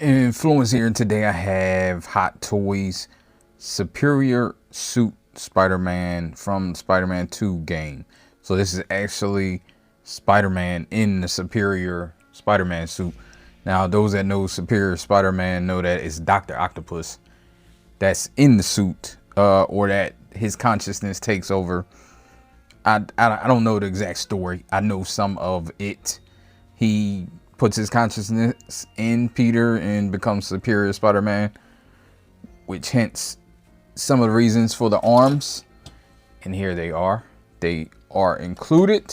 Influence here, and today I have Hot Toys Superior Suit Spider-Man from Spider-Man 2 game. So this is actually Spider-Man in the Superior Spider-Man suit. Now those that know Superior Spider-Man know that it's Dr. Octopus that's in the suit, or that his consciousness takes over. I don't know the exact story. I know some of it. He puts his consciousness in Peter and becomes Superior Spider-Man, which hints some of the reasons for the arms. And here they are. They are included.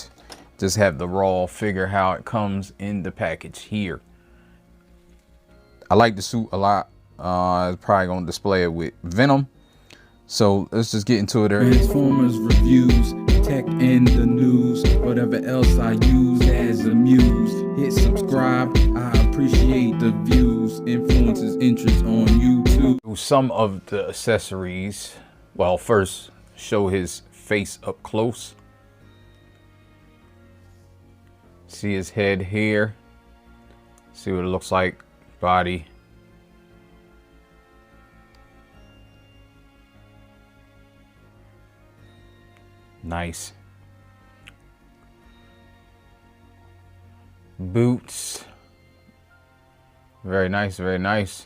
Just have the raw figure how it comes in the package here. I like the suit a lot. I'm probably gonna display it with Venom. So let's just get into it. Transformers reviews, tech and the news, whatever else I use as a muse. Hit subscribe, I appreciate the views. Influences interest on YouTube. Some of the accessories. Well, first show his face up close. See his head here. See what it looks like. Body. Nice. Boots. Very nice, very nice.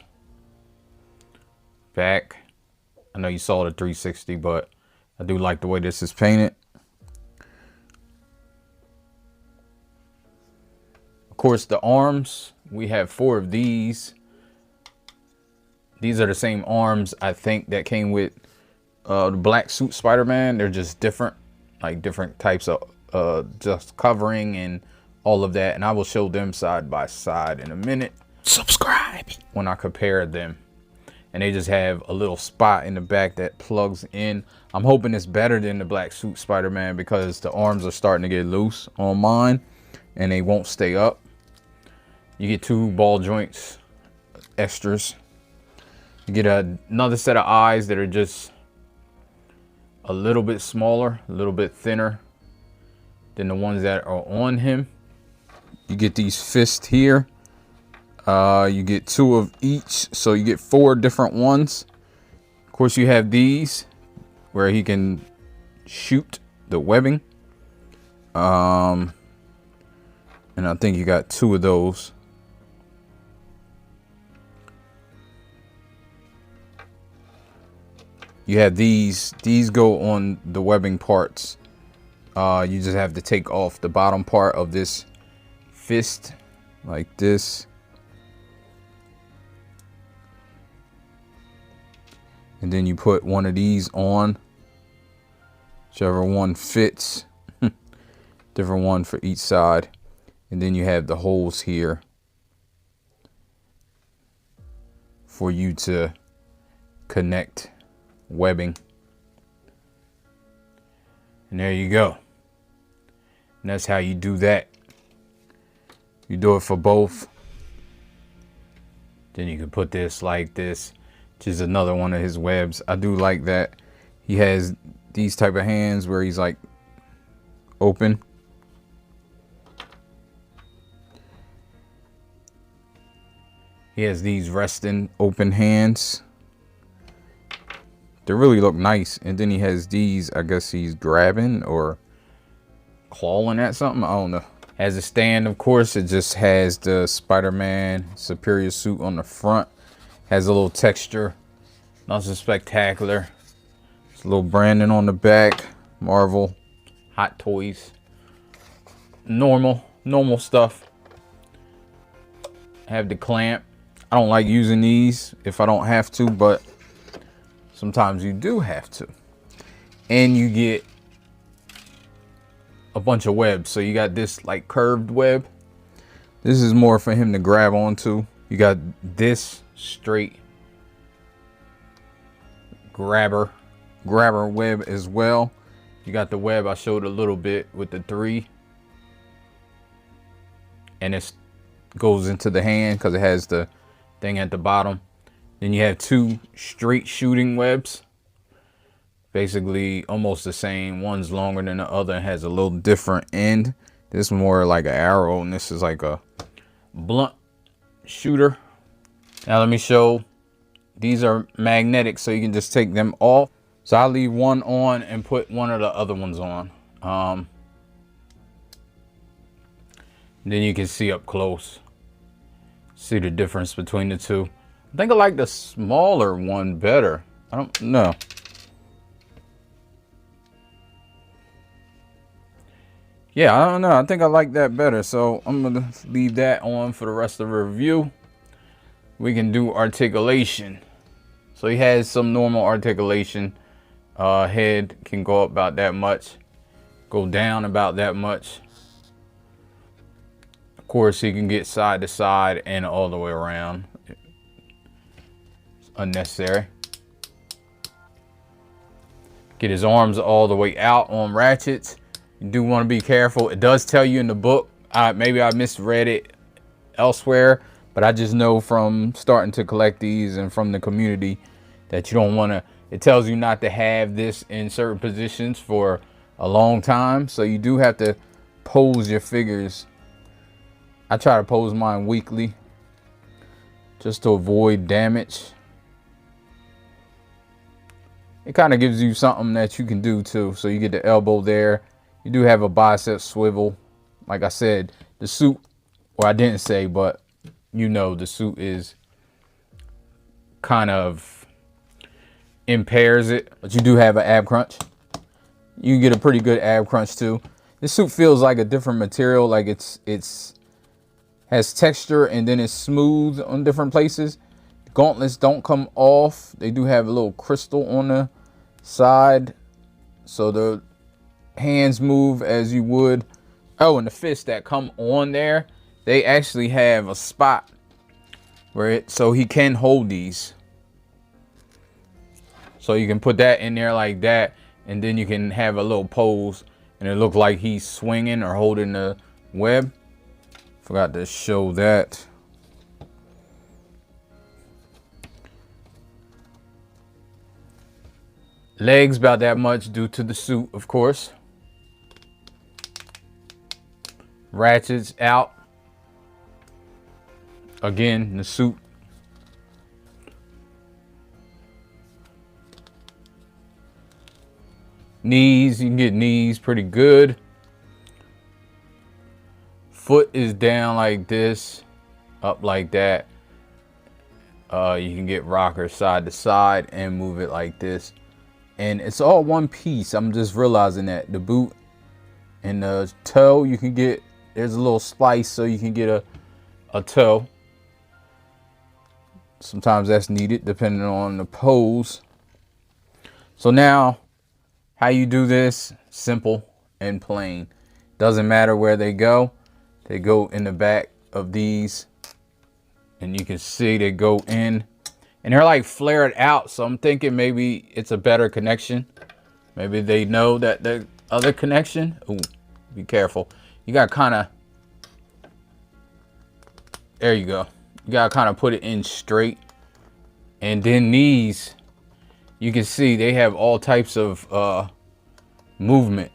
Back. I know you saw the 360, but I do like the way this is painted. Of course, the arms, we have 4 of these. These are the same arms, I think, that came with the black suit Spider-Man. They're just different. Like different types of just covering and all of that, and I will show them side by side in a minute. Subscribe when I compare them. And they just have a little spot in the back that plugs in. I'm hoping it's better than the black suit Spider-Man because the arms are starting to get loose on mine and they won't stay up. You get 2 ball joints extras. You get another set of eyes that are just a little bit smaller, a little bit thinner than the ones that are on him. You get these fists here. You get 2 of each, so you get 4 different ones. Of course, you have these where he can shoot the webbing. And I think you got 2 of those. You have these go on the webbing parts. You just have to take off the bottom part of this fist like this. And then you put one of these on, whichever one fits. Different one for each side. And then you have the holes here for you to connect webbing. And there you go. And that's how you do that. You do it for both. Then you can put this like this, which is another one of his webs. I do like that. He has these type of hands where he's like open. He has these resting open hands. They really look nice. And then he has these, I guess he's grabbing or clawing at something. I don't know. As a stand, of course, it just has the Spider-Man Superior suit on the front. Has a little texture. Nothing spectacular. It's a little branding on the back. Marvel. Hot Toys. Normal stuff. Have the clamp. I don't like using these if I don't have to, but sometimes you do have to. And you get a bunch of webs. So you got this like curved web. This is more for him to grab onto. You got this straight grabber web as well. You got the web I showed a little bit with the 3. And it goes into the hand because it has the thing at the bottom. Then you have 2 straight shooting webs. Basically almost the same. One's longer than the other and has a little different end. This is more like an arrow and this is like a blunt shooter. Now let me show, these are magnetic, so you can just take them off. So I'll leave one on and put one of the other ones on. Then you can see up close, see the difference between the two. I think I like the smaller one better. I don't know. Yeah, I don't know. I think I like that better. So I'm going to leave that on for the rest of the review. We can do articulation. So he has some normal articulation. Head can go up about that much, go down about that much. Of course, he can get side to side and all the way around. It's unnecessary. Get his arms all the way out on ratchets. You do want to be careful. It does tell you in the book. Maybe I misread it elsewhere, but I just know from starting to collect these and from the community that you don't want to, it tells you not to have this in certain positions for a long time. So you do have to pose your figures. I try to pose mine weekly just to avoid damage. It kind of gives you something that you can do too. So you get the elbow there. You do have a bicep swivel. Like I said, the suit, well, I didn't say, but you know, the suit is kind of impairs it, but you do have an ab crunch. You get a pretty good ab crunch too. This suit feels like a different material, like it's has texture and then it's smooth on different places. The gauntlets don't come off. They do have a little crystal on the side, so the hands move as you would. Oh, and the fists that come on there, they actually have a spot where it, so he can hold these. So you can put that in there like that, and then you can have a little pose and it looks like he's swinging or holding the web. Forgot to show that. Legs about that much due to the suit, of course. Ratchets out. Again, the suit. Knees, you can get knees pretty good. Foot is down like this, up like that. You can get rocker side to side and move it like this. And it's all one piece. I'm just realizing that. The boot and the toe, you can get, there's a little splice so you can get a toe. Sometimes that's needed depending on the pose. So now, how you do this, simple and plain. Doesn't matter where they go. They go in the back of these, and you can see they go in, and they're like flared out. So I'm thinking maybe it's a better connection. Maybe they know that the other connection. Ooh, be careful. You got to kind of, there you go. You got to kind of put it in straight. And then these, you can see they have all types of movement.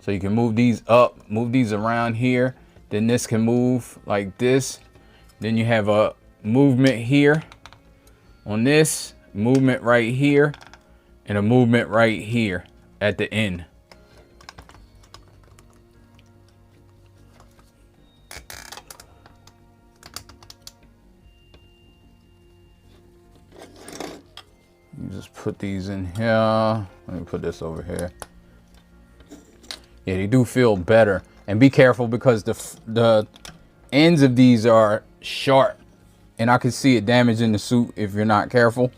So you can move these up, move these around here. Then this can move like this. Then you have a movement here on this, movement right here, and a movement right here at the end. You just put these in here. Let me put this over here. Yeah, they do feel better. And be careful because the ends of these are sharp. And I can see it damaging the suit if you're not careful.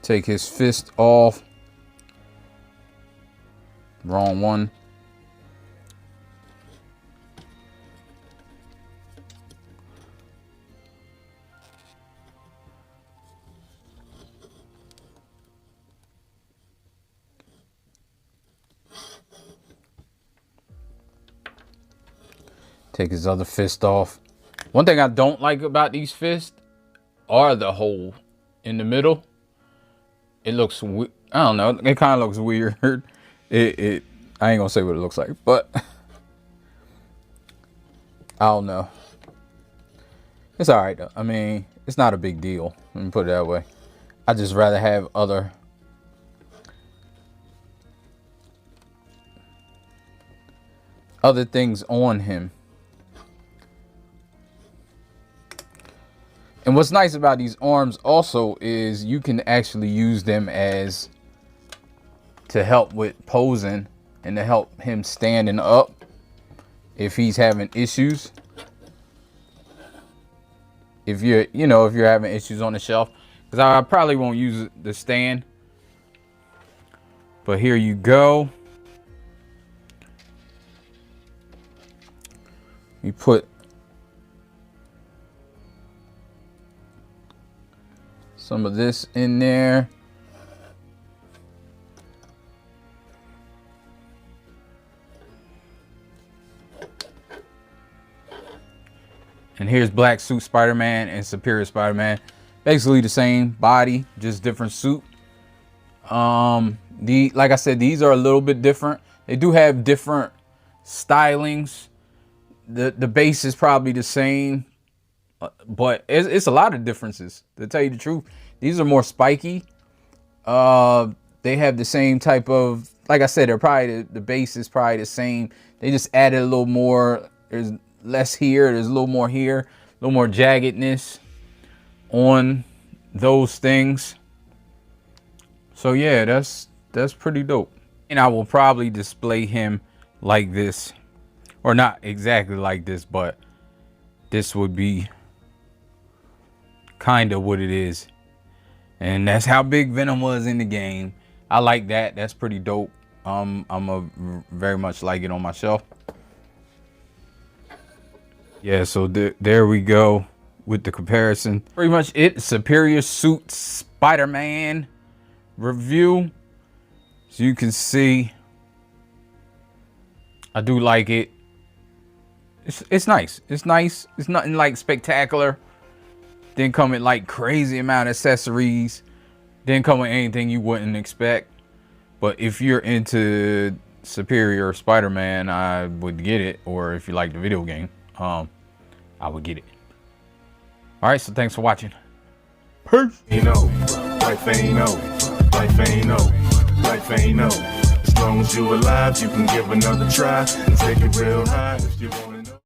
Take his fist off. Wrong one. Take his other fist off. One thing I don't like about these fists are the hole in the middle. It looks, I don't know, it kind of looks weird. I I ain't gonna say what it looks like, but I don't know. It's all right though. I mean, it's not a big deal. Let me put it that way. I just rather have other things on him. And what's nice about these arms also is you can actually use them as to help with posing and to help him standing up if he's having issues. If you're, you know, if you're having issues on the shelf, because I probably won't use the stand. But here you go. You put some of this in there. And here's Black Suit Spider-Man and Superior Spider-Man. Basically the same body, just different suit. Like I said, these are a little bit different. They do have different stylings. The base is probably the same, but it's a lot of differences, to tell you the truth. These are more spiky. They have the same type of, like I said, they're probably the base is probably the same. They just added a little more. There's less here, there's a little more here, a little more jaggedness on those things. So yeah, that's pretty dope. And I will probably display him like this, or not exactly like this, but this would be kind of what it is. And that's how big Venom was in the game. I like that. That's pretty dope. I'm a very much like it on my shelf. Yeah, so there we go with the comparison. Pretty much it. Superior Suit Spider-Man review. So you can see, I do like it. It's nice. It's nice. It's nothing like spectacular. Didn't come with like crazy amount of accessories. Didn't come with anything you wouldn't expect. But if you're into Superior Spider-Man, I would get it. Or if you like the video game, I would get it. All right, so thanks for watching. Peace. You know, life ain't no, life ain't no, life ain't no. As long as you alive, you can give another try and take it real high if you want.